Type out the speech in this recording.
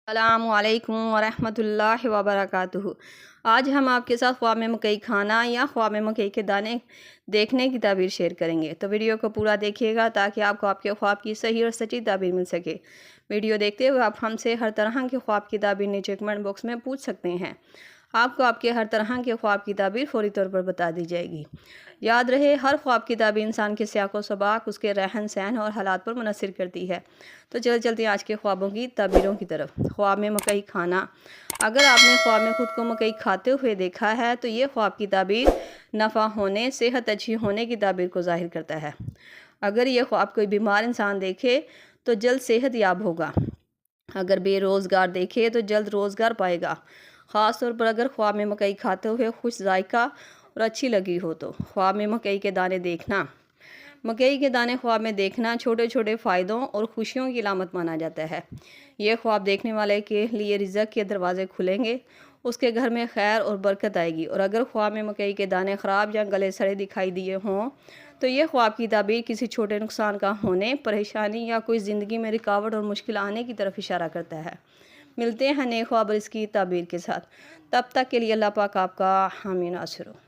السلام علیکم ورحمۃ اللہ وبرکاتہ۔ آج ہم آپ کے ساتھ خواب میں مکئی کھانا یا خواب میں مکئی کے دانے دیکھنے کی تعبیر شیئر کریں گے، تو ویڈیو کو پورا دیکھیے گا تاکہ آپ کو آپ کے خواب کی صحیح اور سچی تعبیر مل سکے۔ ویڈیو دیکھتے ہوئے آپ ہم سے ہر طرح کے خواب کی تعبیر نیچے کمنٹ باکس میں پوچھ سکتے ہیں۔ آپ کو آپ کے ہر طرح کے خواب کی تعبیر فوری طور پر بتا دی جائے گی۔ یاد رہے، ہر خواب کی تعبیر انسان کے سیاق و سباق، اس کے رہن سہن اور حالات پر منحصر کرتی ہے۔ تو چلتے ہیں آج کے خوابوں کی تعبیروں کی طرف۔ خواب میں مکئی کھانا۔ اگر آپ نے خواب میں خود کو مکئی کھاتے ہوئے دیکھا ہے تو یہ خواب کی تعبیر نفع ہونے، صحت اچھی ہونے کی تعبیر کو ظاہر کرتا ہے۔ اگر یہ خواب کوئی بیمار انسان دیکھے تو جلد صحت یاب ہوگا۔ اگر بے روزگار دیکھے تو جلد روزگار پائے گا۔ خاص طور پر اگر خواب میں مکئی کھاتے ہوئے خوش ذائقہ اور اچھی لگی ہو تو۔ خواب میں مکئی کے دانے دیکھنا۔ مکئی کے دانے خواب میں دیکھنا چھوٹے چھوٹے فائدوں اور خوشیوں کی علامت مانا جاتا ہے۔ یہ خواب دیکھنے والے کے لیے رزق کے دروازے کھلیں گے، اس کے گھر میں خیر اور برکت آئے گی۔ اور اگر خواب میں مکئی کے دانے خراب یا گلے سڑے دکھائی دیے ہوں تو یہ خواب کی تعبیر کسی چھوٹے نقصان کا ہونے، پریشانی یا کوئی زندگی میں رکاوٹ اور مشکل آنے کی طرف اشارہ کرتا ہے۔ ملتے ہیں نئے خواب اور اس کی تعبیر کے ساتھ۔ تب تک کے لیے اللہ پاک آپ کا حامی ناصر ہو۔